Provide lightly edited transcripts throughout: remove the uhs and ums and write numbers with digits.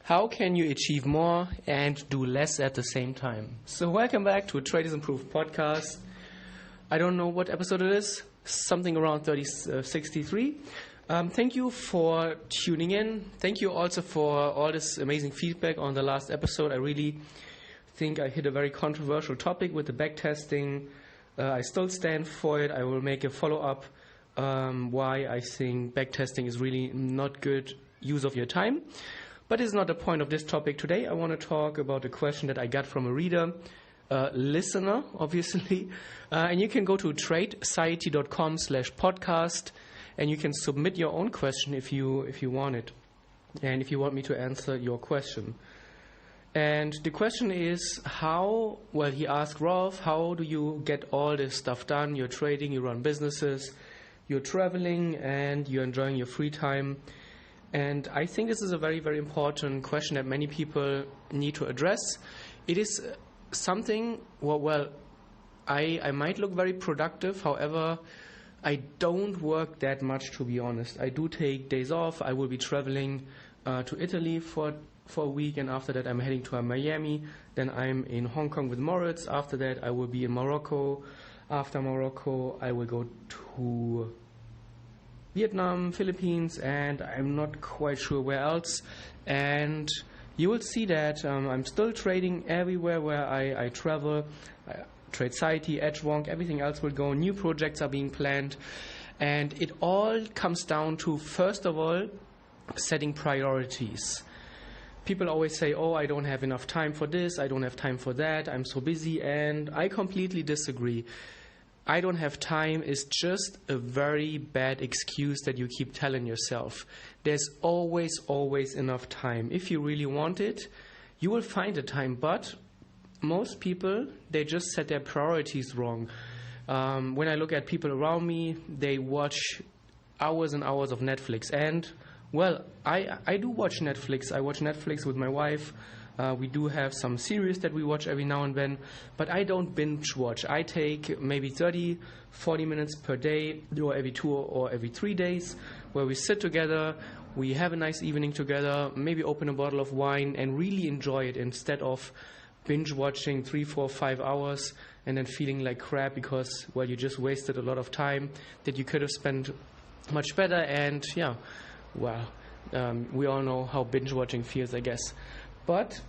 How can you achieve more and do less at the same time? So welcome back to Traders Improved podcast. I don't know what episode it is, something around 63. Thank you for tuning in. Thank you also for all this amazing feedback on the last episode. I really think I hit a very controversial topic with the backtesting. I still stand for it. I will make a follow-up why I think backtesting is really not good use of your time. But it's not the point of this topic today. I want to talk about a question that I got from a reader, listener, obviously. And you can go to Tracademy.com/podcast and you can submit your own question if you want it. And if you want me to answer your question. And the question is he asked Rolf, how do you get all this stuff done? You're trading, you run businesses, you're traveling, and you're enjoying your free time. And I think this is a very, very important question that many people need to address. It is something, I might look very productive. However, I don't work that much, to be honest. I do take days off. I will be traveling to Italy for a week, and after that I'm heading to Miami. Then I'm in Hong Kong with Moritz. After that I will be in Morocco. After Morocco I will go to Vietnam, Philippines, and I'm not quite sure where else. And you will see that I'm still trading everywhere where I travel. Tradeciety, Edgewonk, everything else will go. New projects are being planned. And it all comes down to, first of all, setting priorities. People always say, I don't have enough time for this, I don't have time for that, I'm so busy, and I completely disagree. I don't have time is just a very bad excuse that you keep telling yourself. There's always enough time. If you really want it, you will find the time. But most people, they just set their priorities wrong. When I look at people around me, they watch hours and hours of Netflix. And, I do watch Netflix. I watch Netflix with my wife. We do have some series that we watch every now and then, but I don't binge watch. I take maybe 30-40 minutes per day, or every 2 or every 3 days, where we sit together, we have a nice evening together, maybe open a bottle of wine and really enjoy it, instead of binge watching 3, 4, 5 hours and then feeling like crap because, you just wasted a lot of time that you could have spent much better. And we all know how binge watching feels, I guess. But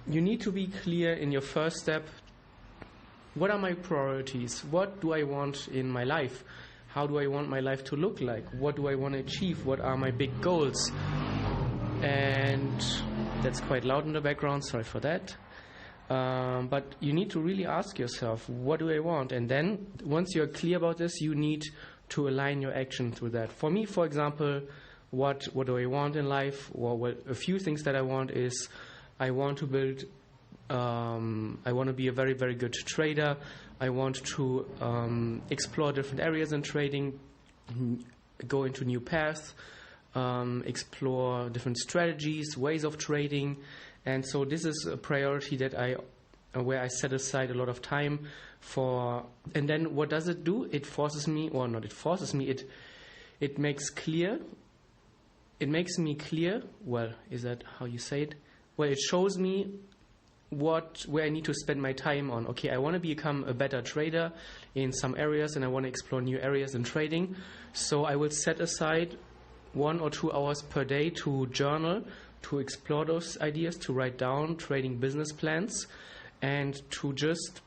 you need to be clear in your first step. What are my priorities? What do I want in my life? How do I want my life to look like? What do I want to achieve? What are my big goals? And that's quite loud in the background, sorry for that. But you need to really ask yourself, what do I want? And then once you're clear about this, you need to align your actions with that. For me, for example, what do I want in life? A few things that I want is, I want to build, I want to be a very, very good trader. I want to explore different areas in trading, go into new paths, explore different strategies, ways of trading. And so this is a priority that where I set aside a lot of time for. And then what does it do? It forces me, or not it forces me, it makes clear. It makes me clear, is that how you say it? It shows me where I need to spend my time on. Okay, I want to become a better trader in some areas, and I want to explore new areas in trading. So I will set aside 1 or 2 hours per day to journal, to explore those ideas, to write down trading business plans, and to just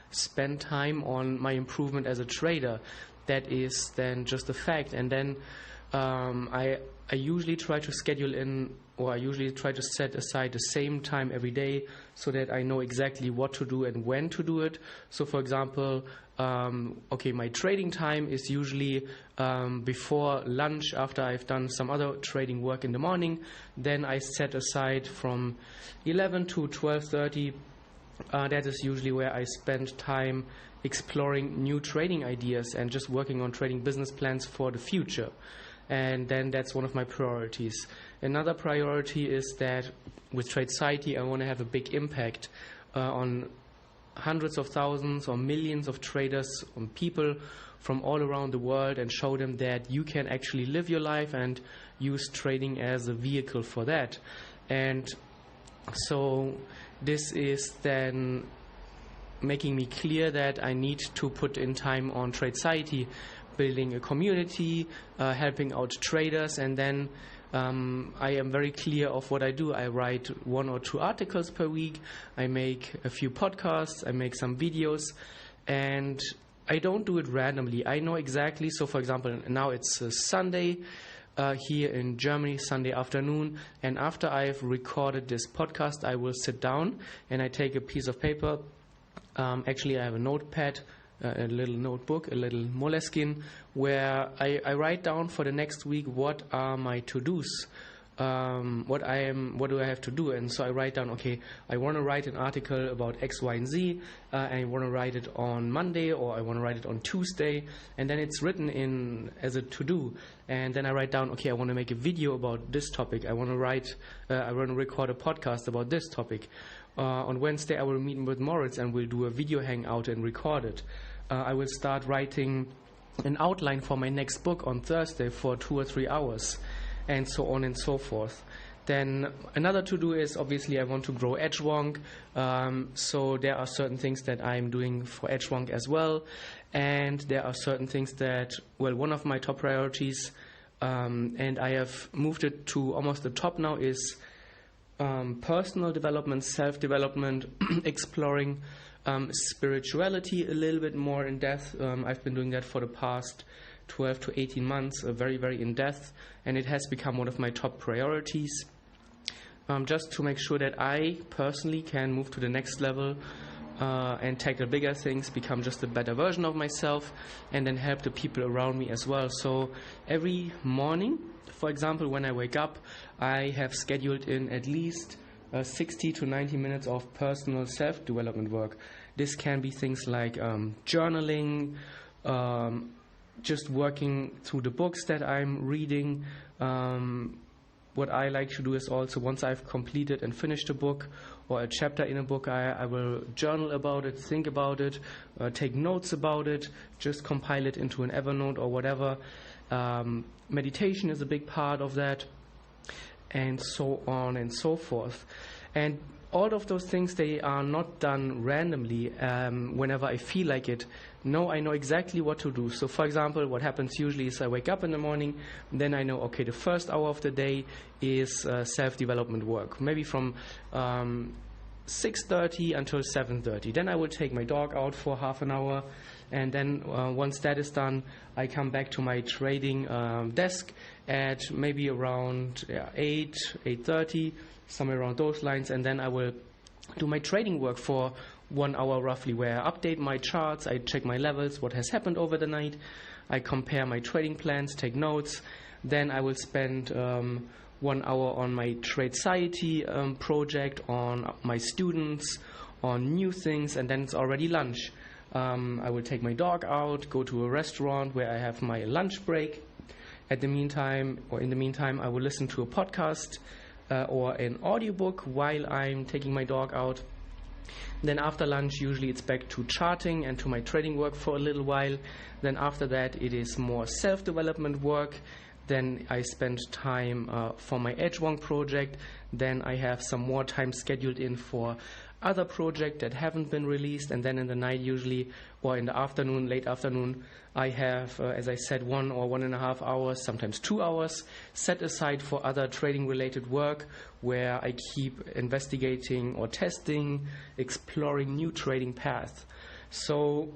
spend time on my improvement as a trader. That is then just a fact. And then I usually try to schedule in, or I usually try to set aside the same time every day so that I know exactly what to do and when to do it. So for example, my trading time is usually before lunch, after I've done some other trading work in the morning. Then I set aside from 11 to 12:30. That is usually where I spend time exploring new trading ideas and just working on trading business plans for the future. And then that's one of my priorities. Another priority is that with Tradeciety, I want to have a big impact on hundreds of thousands or millions of traders, on people from all around the world and show them that you can actually live your life and use trading as a vehicle for that. And so this is then making me clear that I need to put in time on Tradeciety, building a community, helping out traders, and then I am very clear of what I do. I write 1 or 2 articles per week, I make a few podcasts, I make some videos, and I don't do it randomly. I know exactly. So for example, now it's Sunday here in Germany, Sunday afternoon, and after I've recorded this podcast, I will sit down and I take a piece of paper. Actually, I have a notepad, a little notebook, a little Moleskine, where I write down for the next week what are my to-dos, what do I have to do. And so I write down, okay, I want to write an article about X, Y, and Z, and I want to write it on Monday, or I want to write it on Tuesday, and then it's written in as a to-do. And then I write down, okay, I want to make a video about this topic, I want to record a podcast about this topic. On Wednesday, I will meet with Moritz and we'll do a video hangout and record it. I will start writing an outline for my next book on Thursday for 2 or 3 hours, and so on and so forth. Then another to-do is, obviously, I want to grow Edgewonk. So there are certain things that I'm doing for Edgewonk as well. And there are certain things that, well, one of my top priorities, and I have moved it to almost the top now, is personal development, self-development, exploring spirituality a little bit more in depth. I've been doing that for the past 12 to 18 months, very, very in depth, and it has become one of my top priorities, just to make sure that I personally can move to the next level and tackle bigger things, become just a better version of myself, and then help the people around me as well. So every morning, for example, when I wake up, I have scheduled in at least 60 to 90 minutes of personal self-development work. This can be things like journaling, just working through the books that I'm reading. What I like to do is also, once I've completed and finished a book or a chapter in a book, I will journal about it, think about it, take notes about it, just compile it into an Evernote or whatever. Meditation is a big part of that, and so on and so forth. And all of those things, they are not done randomly whenever I feel like it. No, I know exactly what to do. So for example, what happens usually is I wake up in the morning, then I know, okay, the first hour of the day is self-development work, maybe from 6:30 until 7:30. Then I will take my dog out for half an hour, and then once that is done, I come back to my trading desk at maybe around 8:30, somewhere around those lines, and then I will do my trading work for 1 hour roughly, where I update my charts, I check my levels, what has happened over the night, I compare my trading plans, take notes. Then I will spend 1 hour on my Tradeciety project, on my students, on new things, and then it's already lunch. I will take my dog out, go to a restaurant where I have my lunch break. In the meantime, I will listen to a podcast or an audiobook while I'm taking my dog out. Then after lunch, usually it's back to charting and to my trading work for a little while. Then after that, it is more self-development work. Then I spend time for my Edgewonk project. Then I have some more time scheduled in for other projects that haven't been released. And then in the night usually, or in the afternoon, late afternoon, I have, as I said, 1 or 1.5 hours, sometimes 2 hours, set aside for other trading-related work, where I keep investigating or testing, exploring new trading paths. So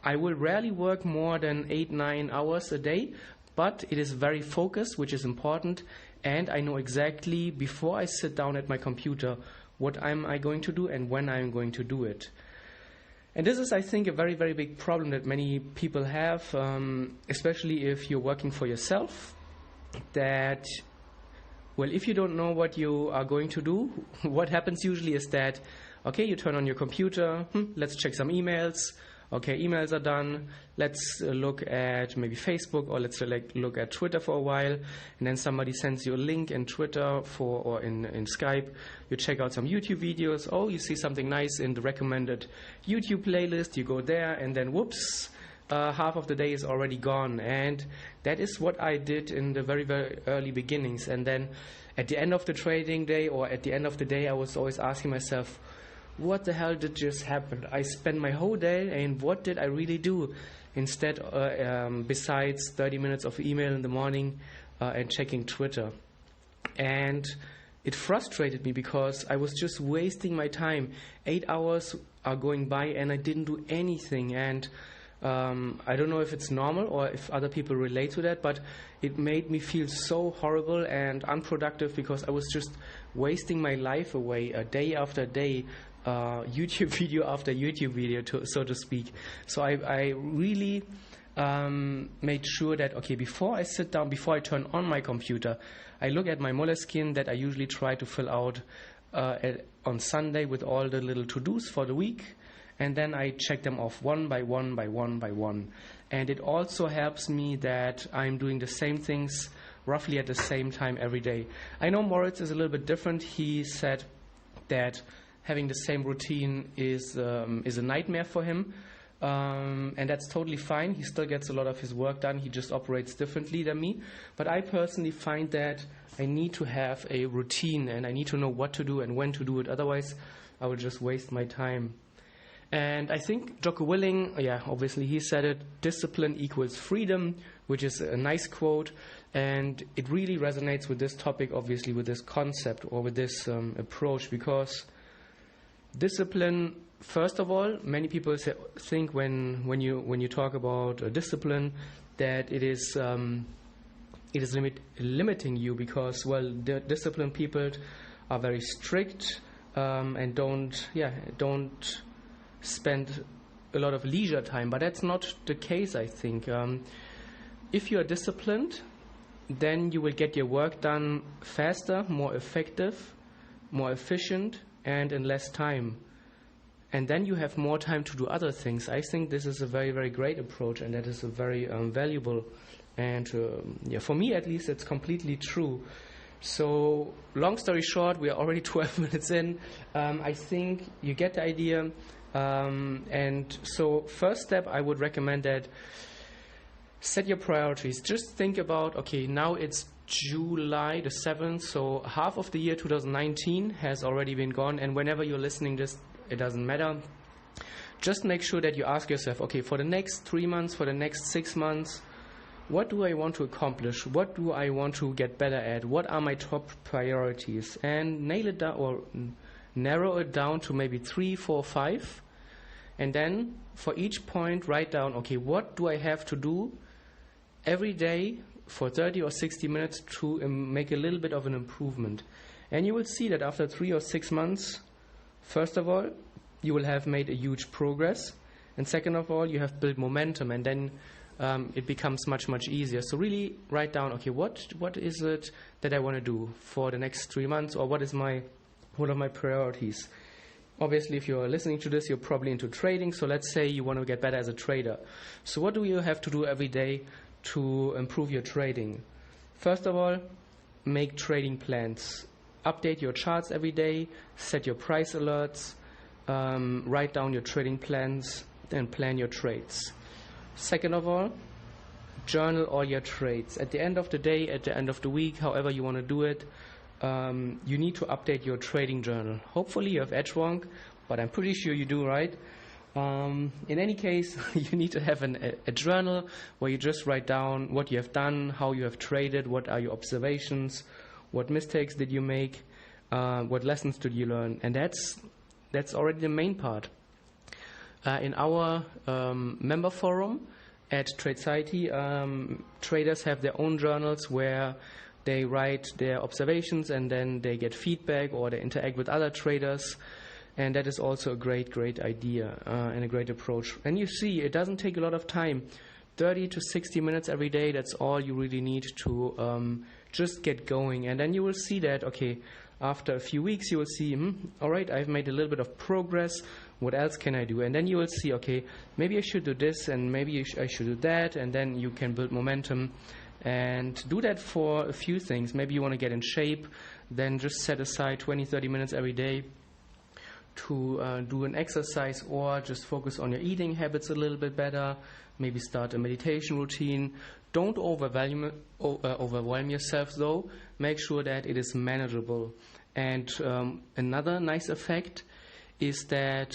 I will rarely work more than 8-9 hours a day, but it is very focused, which is important, and I know exactly before I sit down at my computer what am I going to do and when I'm going to do it. And this is, I think, a very, very big problem that many people have, especially if you're working for yourself, that, well, if you don't know what you are going to do, what happens usually is that, okay, you turn on your computer, let's check some emails. Okay, emails are done. Let's look at maybe Facebook, or let's look at Twitter for a while. And then somebody sends you a link in Twitter or in Skype. You check out some YouTube videos. Oh, you see something nice in the recommended YouTube playlist. You go there, and then whoops, half of the day is already gone. And that is what I did in the very, very early beginnings. And then at the end of the trading day, or at the end of the day, I was always asking myself, what the hell did just happen? I spent my whole day, and what did I really do? Instead, besides 30 minutes of email in the morning and checking Twitter. And it frustrated me because I was just wasting my time. 8 hours are going by and I didn't do anything. And I don't know if it's normal or if other people relate to that, but it made me feel so horrible and unproductive because I was just wasting my life away day after day, YouTube video after YouTube video, so to speak. So I really made sure that, okay, before I sit down, before I turn on my computer, I look at my Moleskine that I usually try to fill out on Sunday with all the little to-dos for the week, and then I check them off one by one by one by one. And it also helps me that I'm doing the same things roughly at the same time every day. I know Moritz is a little bit different. He said that having the same routine is a nightmare for him. And that's totally fine. He still gets a lot of his work done. He just operates differently than me. But I personally find that I need to have a routine and I need to know what to do and when to do it. Otherwise, I would just waste my time. And I think Jocko Willing, obviously he said it, discipline equals freedom, which is a nice quote. And it really resonates with this topic, obviously, with this concept or with this approach, because discipline, first of all, many people think when you talk about discipline that it is limiting you because, well, the disciplined people are very strict and don't spend a lot of leisure time. But that's not the case, I think. If you are disciplined, then you will get your work done faster, more effective, more efficient, and in less time. And then you have more time to do other things. I think this is a very, very great approach, and that is a very valuable. And for me at least, it's completely true. So long story short, we are already 12 minutes in. I think you get the idea. And so first step, I would recommend that set your priorities. Just think about, okay, now it's July the 7th, so half of the year 2019 has already been gone, and whenever you're listening this, it doesn't matter. Just make sure that you ask yourself, okay, for the next 3 months, for the next 6 months, what do I want to accomplish? What do I want to get better at? What are my top priorities? And nail it down or narrow it down to maybe 3, 4, 5. And then for each point, write down, okay, what do I have to do every day for 30 or 60 minutes to make a little bit of an improvement. And you will see that after 3 or 6 months, first of all, you will have made a huge progress. And second of all, you have built momentum, and then it becomes much, much easier. So really write down, okay, what is it that I want to do for the next 3 months, or what are my priorities? Obviously, if you're listening to this, you're probably into trading. So let's say you want to get better as a trader. So what do you have to do every day to improve your trading? First of all, make trading plans. Update your charts every day, set your price alerts, write down your trading plans, and plan your trades. Second of all, journal all your trades. At the end of the day, at the end of the week, however you want to do it, you need to update your trading journal. Hopefully you have EdgeWonk, but I'm pretty sure you do, right? In any case, you need to have a journal where you just write down what you have done, how you have traded, what are your observations, what mistakes did you make, what lessons did you learn, and that's already the main part. In our member forum at Tradeciety, traders have their own journals where they write their observations and then they get feedback or they interact with other traders. And that is also a great, great idea and a great approach. And you see, it doesn't take a lot of time. 30 to 60 minutes every day, that's all you really need to just get going. And then you will see that, okay, after a few weeks, you will see, all right, I've made a little bit of progress. What else can I do? And then you will see, okay, maybe I should do this and maybe I should do that. And then you can build momentum and do that for a few things. Maybe you want to get in shape. Then just set aside 20, 30 minutes every day to do an exercise or just focus on your eating habits a little bit better, maybe start a meditation routine. Don't overwhelm yourself though. Make sure that it is manageable. And another nice effect is that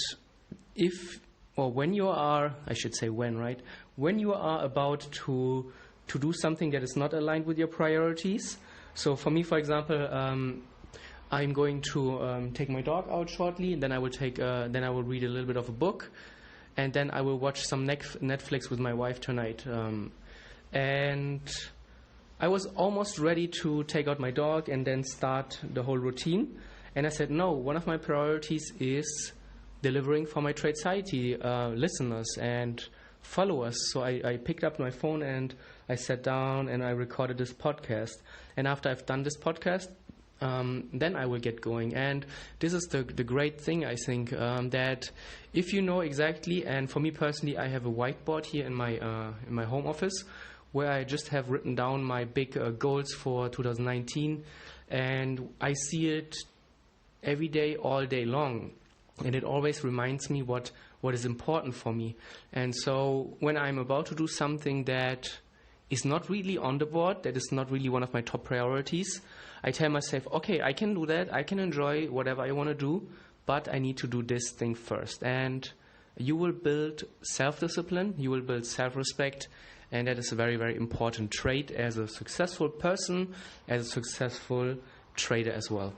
when you are about to do something that is not aligned with your priorities. So for me, for example, I'm going to take my dog out shortly, and then I will read a little bit of a book, and then I will watch some Netflix with my wife tonight. And I was almost ready to take out my dog and then start the whole routine. And I said, no, one of my priorities is delivering for my Tradeciety listeners and followers. So I picked up my phone and I sat down and I recorded this podcast. And after I've done this podcast, then I will get going. And this is the great thing, I think, that if you know exactly, and for me personally, I have a whiteboard here in my home office where I just have written down my big goals for 2019, and I see it every day, all day long. And it always reminds me what is important for me. And so when I'm about to do something that is not really on the board, that is not really one of my top priorities, I tell myself, okay, I can do that, I can enjoy whatever I want to do, but I need to do this thing first. And you will build self-discipline, you will build self-respect, and that is a very, very important trait as a successful person, as a successful trader as well.